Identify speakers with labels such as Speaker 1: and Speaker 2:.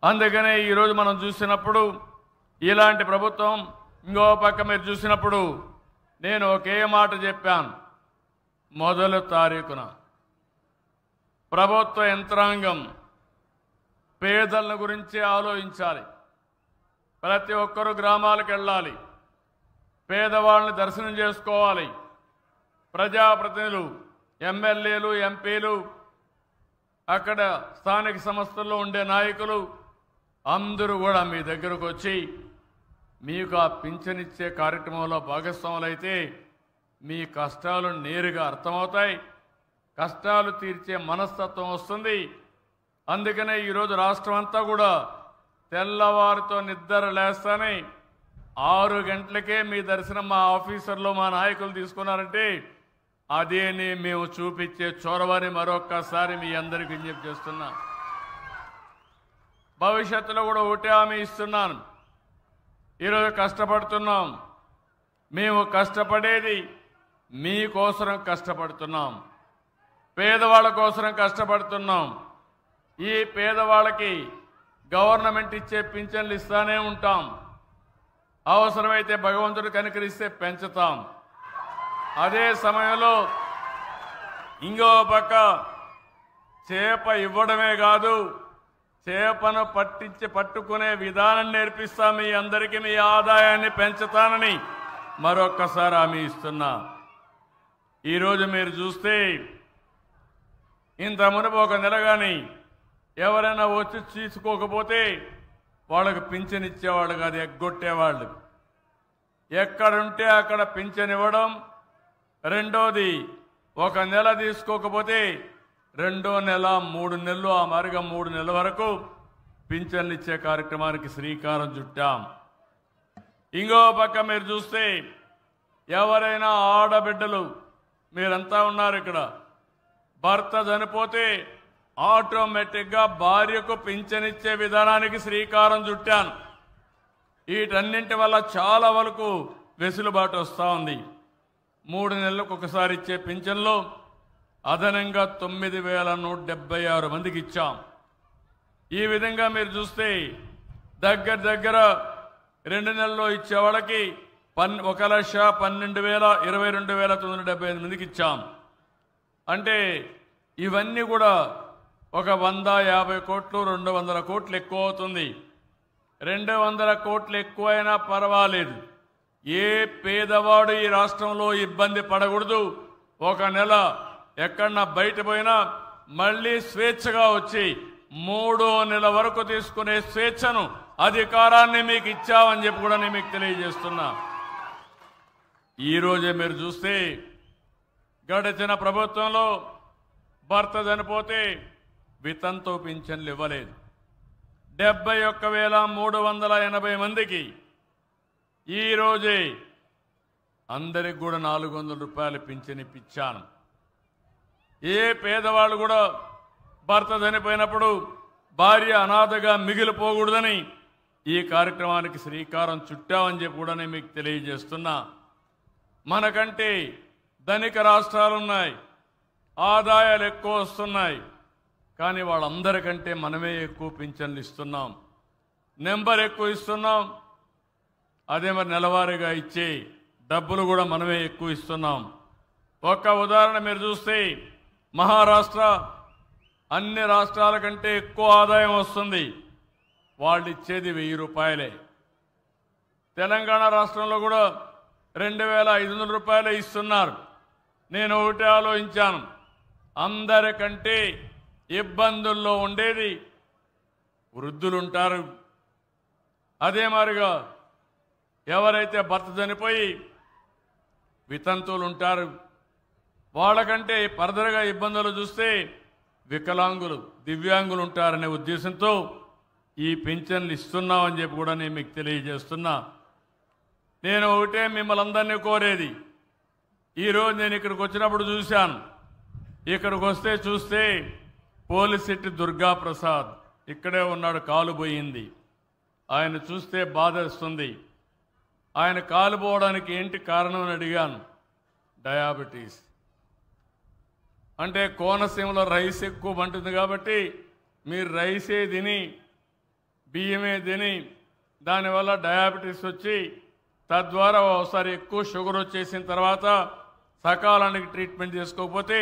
Speaker 1: అందుకనే ఈరోజు మనం చూసినప్పుడు ఇలాంటి ప్రభుత్వం ఇంకో పక్క మీరు చూసినప్పుడు నేను ఒకే మాట చెప్పాను. మొదటి తారీఖున ప్రభుత్వ యంత్రాంగం పేదల గురించి ఆలోచించాలి. ప్రతి ఒక్కరూ గ్రామాలకు వెళ్ళాలి, పేదవాళ్ళని దర్శనం చేసుకోవాలి. ప్రజాప్రతినిధులు, ఎమ్మెల్యేలు, ఎంపీలు, అక్కడ స్థానిక సంస్థల్లో ఉండే నాయకులు అందరూ కూడా మీ దగ్గరకు వచ్చి మీకు ఆ పింఛనిచ్చే కార్యక్రమంలో భాగస్వాములైతే మీ కష్టాలు నేరుగా అర్థమవుతాయి, కష్టాలు తీర్చే మనస్తత్వం వస్తుంది. అందుకనే ఈరోజు రాష్ట్రం అంతా కూడా తెల్లవారితో నిద్ర లేస్తానే 6 గంటలకే మీ దర్శనం మా ఆఫీసర్లు, మా నాయకులు తీసుకున్నారంటే అదేని మేము చూపించే చొరవని మరొక్కసారి మీ అందరికీ విజ్ఞప్తి చేస్తున్నా. భవిష్యత్తులో కూడా ఒకటే హామీ ఇస్తున్నాను. ఈరోజు కష్టపడుతున్నాం, మేము కష్టపడేది మీకోసం కష్టపడుతున్నాం, పేదవాళ్ళ కోసం కష్టపడుతున్నాం. ఈ పేదవాళ్ళకి గవర్నమెంట్ ఇచ్చే పింఛన్లు ఇస్తానే ఉంటాం. అవసరమైతే భగవంతుడు కనికరిస్తే పెంచుతాం. అదే సమయంలో ఇంకో పక్క చేప ఇవ్వడమే కాదు, చేపను పట్టుకునే విధానం నేర్పిస్తా. మీ అందరికీ మీ ఆదాయాన్ని పెంచుతానని మరొక్కసారి హామీ ఇస్తున్నా. ఈరోజు మీరు చూస్తే ఇంత మునుపు ఒక నెల కానీ ఎవరైనా వచ్చి తీసుకోకపోతే వాళ్ళకు పింఛన్ ఇచ్చేవాళ్ళు కాదు, ఎగ్గొట్టేవాళ్ళు. ఎక్కడుంటే అక్కడ పింఛన్ ఇవ్వడం. రెండోది, ఒక నెల తీసుకోకపోతే 2వ నెల, 3 నెలలు, ఆ మారిగా 3 నెలల వరకు పింఛన్లు ఇచ్చే కార్యక్రమానికి శ్రీకారం చుట్టాం. ఇంకో పక్క మీరు చూస్తే ఎవరైనా ఆడబిడ్డలు మీరంతా ఉన్నారు ఇక్కడ, భర్త చనిపోతే ఆటోమేటిక్గా భార్యకు పింఛనిచ్చే విధానానికి శ్రీకారం చుట్టాను. వీటన్నింటి వల్ల చాలా వరకు వెసులుబాటు వస్తూ ఉంది. 3 నెలలకు ఒకసారి ఇచ్చే పింఛన్లో అదనంగా 9,176 మందికి ఇచ్చాం. ఈ విధంగా మీరు చూస్తే దగ్గర 2 నెలల్లో ఇచ్చే వాళ్ళకి 1,12,22,975 మందికి ఇచ్చాం. అంటే ఇవన్నీ కూడా ఒక 150 కోట్లు, 200 కోట్లు ఎక్కువ అవుతుంది. 200 కోట్లు ఎక్కువైనా పర్వాలేదు, ఏ పేదవాడు ఈ రాష్ట్రంలో ఇబ్బంది పడకూడదు. ఒక నెల ఎక్కడన్నా బయట పోయినా మళ్ళీ స్వేచ్ఛగా వచ్చి 3వ నెల వరకు తీసుకునే స్వేచ్ఛను, అధికారాన్ని మీకు ఇచ్చామని చెప్పి కూడా నేను మీకు తెలియజేస్తున్నా. ఈరోజే మీరు చూస్తే గడిచిన ప్రభుత్వంలో భర్త చనిపోతే వితంతు పింఛన్లు ఇవ్వలేదు. 71,380 మందికి ఈరోజే అందరికి కూడా 400 రూపాయలు పింఛన్ ఇప్పించాను. ఏ పేదవాళ్ళు కూడా భర్త చనిపోయినప్పుడు భార్య అనాథగా మిగిలిపోకూడదని ఈ కార్యక్రమానికి శ్రీకారం చుట్టామని చెప్పి కూడా నేను మీకు తెలియజేస్తున్నా. మనకంటే ధనిక రాష్ట్రాలున్నాయి, ఆదాయాలు ఎక్కువ వస్తున్నాయి, కానీ వాళ్ళందరికంటే మనమే ఎక్కువ పింఛన్లు ఇస్తున్నాం, నెంబర్ ఎక్కువ ఇస్తున్నాం. అదే మరి నెలవారీగా ఇచ్చే డబ్బులు కూడా మనమే ఎక్కువ ఇస్తున్నాం. ఒక్క ఉదాహరణ మీరు చూస్తే మహారాష్ట్ర అన్ని రాష్ట్రాల కంటే ఎక్కువ ఆదాయం వస్తుంది, వాళ్ళు ఇచ్చేది 1000 రూపాయలే. తెలంగాణ రాష్ట్రంలో కూడా 2,500 రూపాయలే ఇస్తున్నారు. నేను ఒకటే ఆలోచించాను, అందరికంటే ఇబ్బందుల్లో ఉండేది వృద్ధులుంటారు. అదే మాదిరిగా ఎవరైతే భర్త చనిపోయి వితంతువులు ఉంటారు, వాళ్ళకంటే ఫర్దర్గా ఇబ్బందులు చూస్తే వికలాంగులు, దివ్యాంగులు ఉంటారనే ఉద్దేశంతో ఈ పింఛన్లు ఇస్తున్నామని చెప్పి కూడా నేను మీకు తెలియజేస్తున్నా. నేను ఒకటే మిమ్మల్ని అందరినీ కోరేది, ఈరోజు నేను ఇక్కడికి వచ్చినప్పుడు చూశాను, ఇక్కడికి వస్తే చూస్తే పోలిశెట్టి దుర్గాప్రసాద్ ఇక్కడే ఉన్నాడు, కాలు పోయింది. ఆయన చూస్తే బాధేస్తుంది. ఆయన కాలు పోవడానికి ఏంటి కారణం అని అడిగాను. డయాబెటీస్. అంటే కోనసీమలో రైస్ ఎక్కువ పండుతుంది కాబట్టి మీరు రైసే తిని బియ్యమే తిని దానివల్ల డయాబెటీస్ వచ్చి తద్వారా ఒకసారి ఎక్కువ షుగర్ వచ్చేసిన తర్వాత సకాలానికి ట్రీట్మెంట్ చేసుకోకపోతే